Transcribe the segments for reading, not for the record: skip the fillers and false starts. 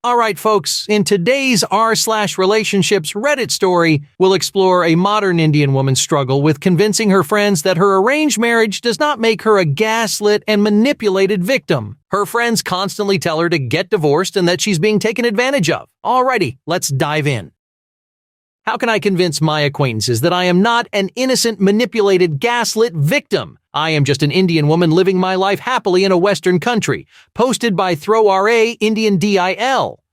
Alright folks, in today's r/relationships Reddit story, we'll explore a modern Indian woman's struggle with convincing her friends that her arranged marriage does not make her a gaslit and manipulated victim. Her friends constantly tell her to get divorced and that she's being taken advantage of. Alrighty, let's dive in. How can I convince my acquaintances that I am not an innocent, manipulated, gaslit victim? I am just an Indian woman living my life happily in a Western country. Posted by ThrowRA Indian DIL.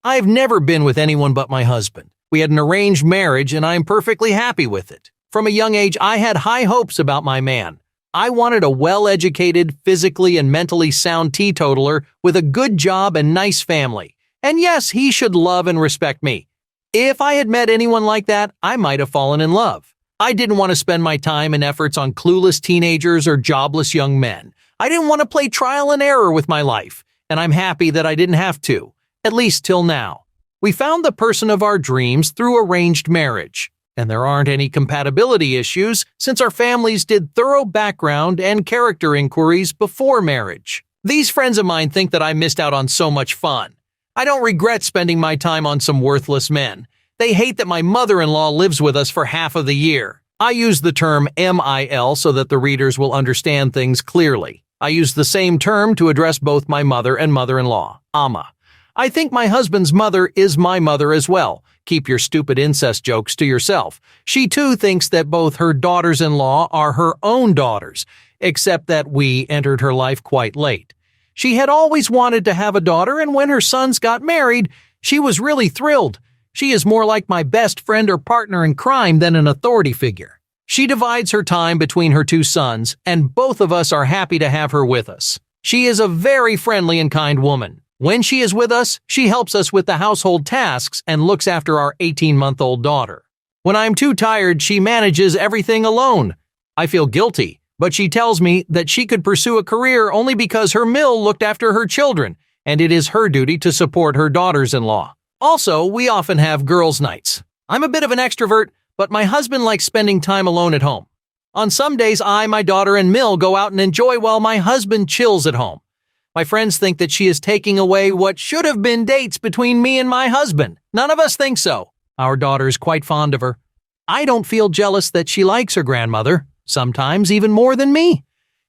I've never been with anyone but my husband. We had an arranged marriage and I am perfectly happy with it. From a young age, I had high hopes about my man. I wanted a well-educated, physically and mentally sound teetotaler with a good job and nice family. And yes, he should love and respect me. If I had met anyone like that, I might have fallen in love. I didn't want to spend my time and efforts on clueless teenagers or jobless young men. I didn't want to play trial and error with my life, and I'm happy that I didn't have to, at least till now. We found the person of our dreams through arranged marriage, and there aren't any compatibility issues since our families did thorough background and character inquiries before marriage. These friends of mine think that I missed out on so much fun. I don't regret spending my time on some worthless men. They hate that my mother-in-law lives with us for half of the year. I use the term MIL so that the readers will understand things clearly. I use the same term to address both my mother and mother-in-law, Amma. I think my husband's mother is my mother as well. Keep your stupid incest jokes to yourself. She too thinks that both her daughters-in-law are her own daughters, except that we entered her life quite late. She had always wanted to have a daughter, and when her sons got married, she was really thrilled. She is more like my best friend or partner in crime than an authority figure. She divides her time between her two sons, and both of us are happy to have her with us. She is a very friendly and kind woman. When she is with us, she helps us with the household tasks and looks after our 18-month-old daughter. When I'm too tired, she manages everything alone. I feel guilty, but she tells me that she could pursue a career only because her mill looked after her children, and it is her duty to support her daughters-in-law. Also, we often have girls' nights. I'm a bit of an extrovert, but my husband likes spending time alone at home. On some days, I, my daughter, and Mill go out and enjoy while my husband chills at home. My friends think that she is taking away what should have been dates between me and my husband. None of us think so. Our daughter is quite fond of her. I don't feel jealous that she likes her grandmother, sometimes even more than me.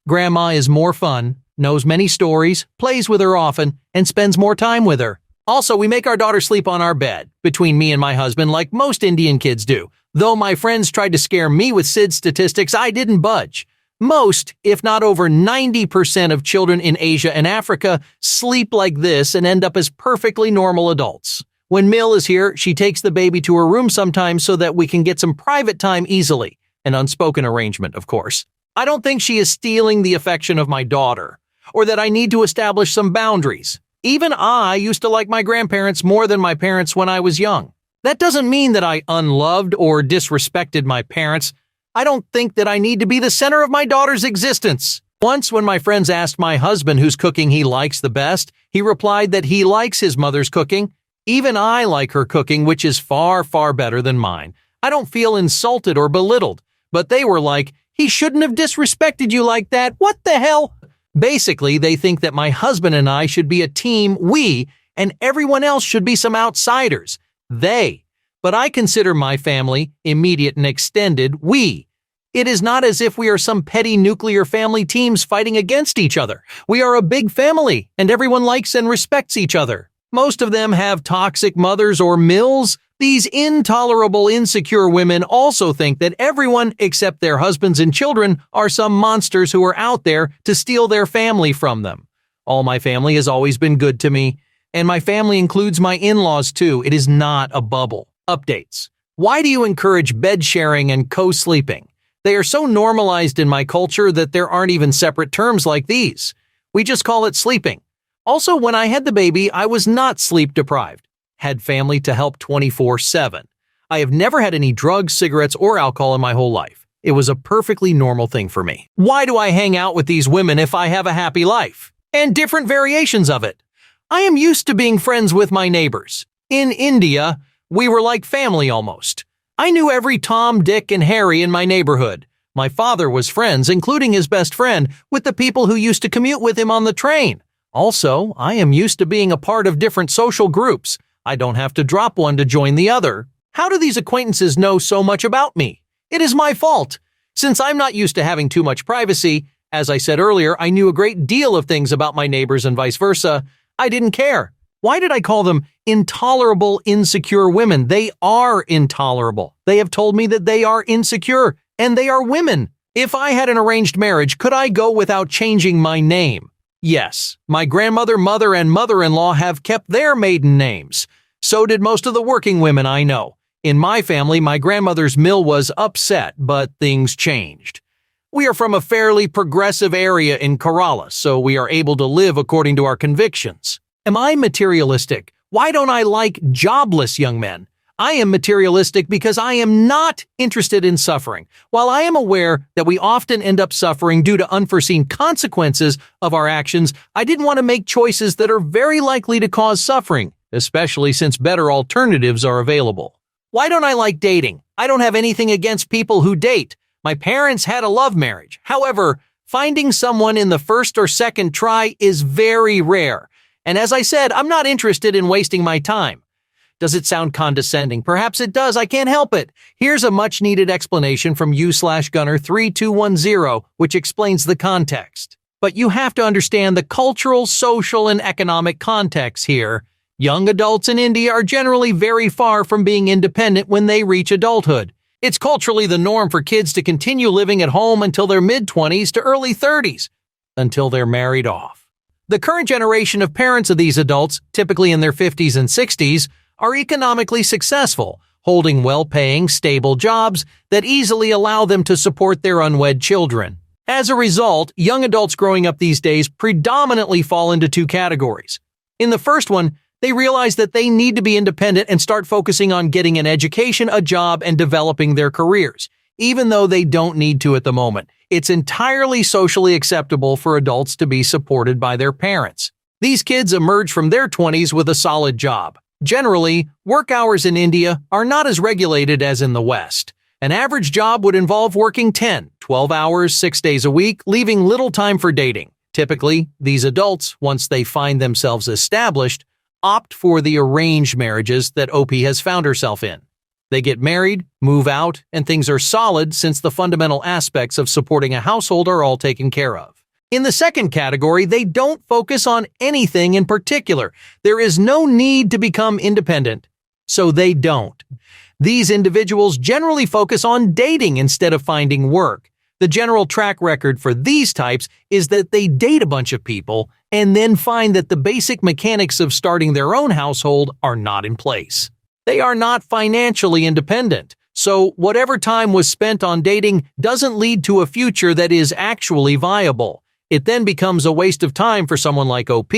Grandma is more fun, knows many stories, plays with her often, and spends more time with her. Also, we make our daughter sleep on our bed, between me and my husband like most Indian kids do. Though my friends tried to scare me with SID statistics, I didn't budge. Most, if not over 90% of children in Asia and Africa sleep like this and end up as perfectly normal adults. When Mill is here, she takes the baby to her room sometimes so that we can get some private time easily. An unspoken arrangement, of course. I don't think she is stealing the affection of my daughter, or that I need to establish some boundaries. Even I used to like my grandparents more than my parents when I was young. That doesn't mean that I unloved or disrespected my parents. I don't think that I need to be the center of my daughter's existence. Once when my friends asked my husband whose cooking he likes the best, he replied that he likes his mother's cooking. Even I like her cooking, which is far, far better than mine. I don't feel insulted or belittled, but they were like, he shouldn't have disrespected you like that. What the hell? Basically, they think that my husband and I should be a team, we, and everyone else should be some outsiders, they. But I consider my family, immediate and extended, we. It is not as if we are some petty nuclear family teams fighting against each other. We are a big family, and everyone likes and respects each other. Most of them have toxic mothers or mills. These intolerable, insecure women also think that everyone except their husbands and children are some monsters who are out there to steal their family from them. All my family has always been good to me, and my family includes my in-laws too. It is not a bubble. Updates. Why do you encourage bed sharing and co-sleeping? They are so normalized in my culture that there aren't even separate terms like these. We just call it sleeping. Also, when I had the baby, I was not sleep deprived. Had family to help 24/7. I have never had any drugs, cigarettes, or alcohol in my whole life. It was a perfectly normal thing for me. Why do I hang out with these women if I have a happy life? And different variations of it. I am used to being friends with my neighbors. In India, we were like family almost. I knew every Tom, Dick, and Harry in my neighborhood. My father was friends, including his best friend, with the people who used to commute with him on the train. Also, I am used to being a part of different social groups. I don't have to drop one to join the other. How do these acquaintances know so much about me? It is my fault. Since I'm not used to having too much privacy, as I said earlier, I knew a great deal of things about my neighbors and vice versa. I didn't care. Why did I call them intolerable, insecure women? They are intolerable. They have told me that they are insecure, and they are women. If I had an arranged marriage, could I go without changing my name? Yes. My grandmother, mother, and mother-in-law have kept their maiden names. So did most of the working women I know. In my family, my grandmother's mill was upset, but things changed. We are from a fairly progressive area in Kerala, so we are able to live according to our convictions. Am I materialistic? Why don't I like jobless young men? I am materialistic because I am not interested in suffering. While I am aware that we often end up suffering due to unforeseen consequences of our actions, I didn't want to make choices that are very likely to cause suffering, especially since better alternatives are available. Why don't I like dating? I don't have anything against people who date. My parents had a love marriage. However, finding someone in the first or second try is very rare. And as I said, I'm not interested in wasting my time. Does it sound condescending? Perhaps it does. I can't help it. Here's a much-needed explanation from u/Gunner3210, which explains the context. But you have to understand the cultural, social, and economic context here. Young adults in India are generally very far from being independent when they reach adulthood. It's culturally the norm for kids to continue living at home until their mid-20s to early 30s, until they're married off. The current generation of parents of these adults, typically in their 50s and 60s, are economically successful, holding well-paying, stable jobs that easily allow them to support their unwed children. As a result, young adults growing up these days predominantly fall into two categories. In the first one, they realize that they need to be independent and start focusing on getting an education, a job, and developing their careers, even though they don't need to at the moment. It's entirely socially acceptable for adults to be supported by their parents. These kids emerge from their 20s with a solid job. Generally, work hours in India are not as regulated as in the West. An average job would involve working 10, 12 hours, 6 days a week, leaving little time for dating. Typically, these adults, once they find themselves established, opt for the arranged marriages that OP has found herself in. They get married, move out, and things are solid since the fundamental aspects of supporting a household are all taken care of. In the second category, they don't focus on anything in particular. There is no need to become independent, so they don't. These individuals generally focus on dating instead of finding work. The general track record for these types is that they date a bunch of people and then find that the basic mechanics of starting their own household are not in place. They are not financially independent, so whatever time was spent on dating doesn't lead to a future that is actually viable. It then becomes a waste of time for someone like OP,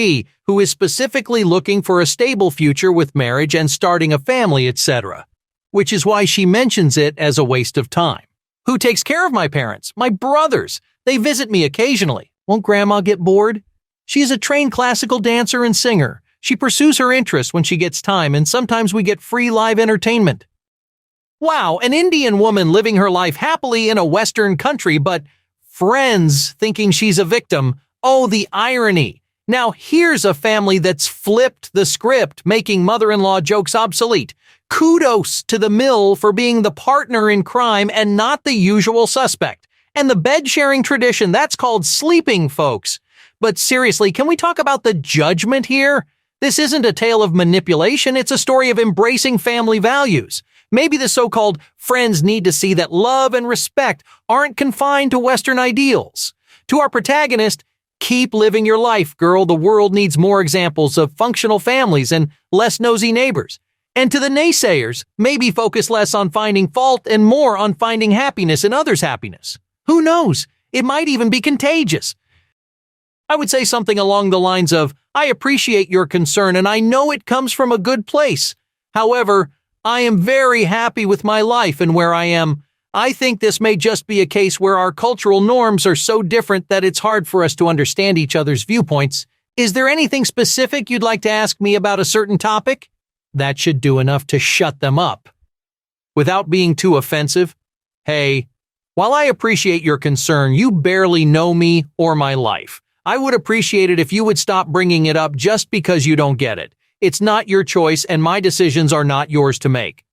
who is specifically looking for a stable future with marriage and starting a family, etc. Which is why she mentions it as a waste of time. Who takes care of my parents? My brothers. They visit me occasionally. Won't Grandma get bored? She is a trained classical dancer and singer. She pursues her interests when she gets time, and sometimes we get free live entertainment. Wow, an Indian woman living her life happily in a Western country, but friends thinking she's a victim. Oh, the irony. Now here's a family that's flipped the script, making mother-in-law jokes obsolete. Kudos to the mill for being the partner in crime and not the usual suspect. And the bed-sharing tradition, that's called sleeping, folks. But seriously, can we talk about the judgment here? This isn't a tale of manipulation, it's a story of embracing family values. Maybe the so-called friends need to see that love and respect aren't confined to Western ideals. To our protagonist, keep living your life, girl. The world needs more examples of functional families and less nosy neighbors. And to the naysayers, maybe focus less on finding fault and more on finding happiness in others' happiness. Who knows? It might even be contagious. I would say something along the lines of, I appreciate your concern and I know it comes from a good place. However, I am very happy with my life and where I am. I think this may just be a case where our cultural norms are so different that it's hard for us to understand each other's viewpoints. Is there anything specific you'd like to ask me about a certain topic? That should do enough to shut them up. Without being too offensive, hey, while I appreciate your concern, you barely know me or my life. I would appreciate it if you would stop bringing it up just because you don't get it. It's not your choice and my decisions are not yours to make.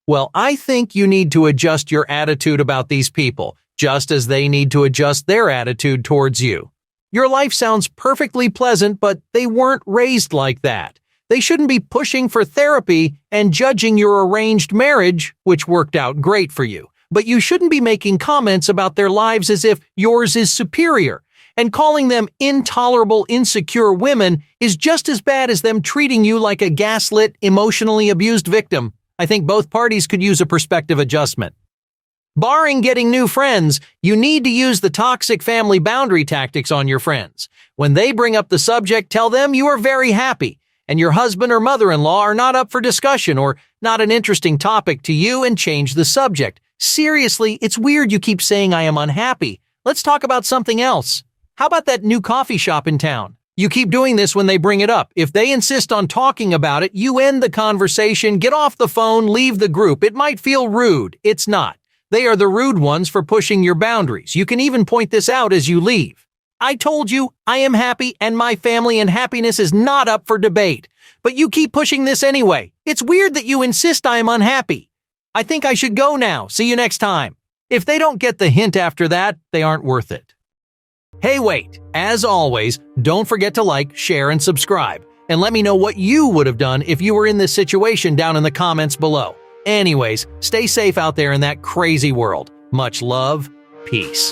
Well, I think you need to adjust your attitude about these people, just as they need to adjust their attitude towards you. Your life sounds perfectly pleasant, but they weren't raised like that. They shouldn't be pushing for therapy and judging your arranged marriage, which worked out great for you. But you shouldn't be making comments about their lives as if yours is superior. And calling them intolerable, insecure women is just as bad as them treating you like a gaslit, emotionally abused victim. I think both parties could use a perspective adjustment. Barring getting new friends, you need to use the toxic family boundary tactics on your friends. When they bring up the subject, tell them you are very happy, and your husband or mother-in-law are not up for discussion or not an interesting topic to you, and change the subject. Seriously, it's weird you keep saying I am unhappy. Let's talk about something else. How about that new coffee shop in town? You keep doing this when they bring it up. If they insist on talking about it, you end the conversation, get off the phone, leave the group. It might feel rude. It's not. They are the rude ones for pushing your boundaries. You can even point this out as you leave. I told you I am happy and my family and happiness is not up for debate. But you keep pushing this anyway. It's weird that you insist I am unhappy. I think I should go now. See you next time. If they don't get the hint after that, they aren't worth it. Hey, wait. As always, don't forget to like, share, and subscribe. And let me know what you would have done if you were in this situation down in the comments below. Anyways, stay safe out there in that crazy world. Much love. Peace.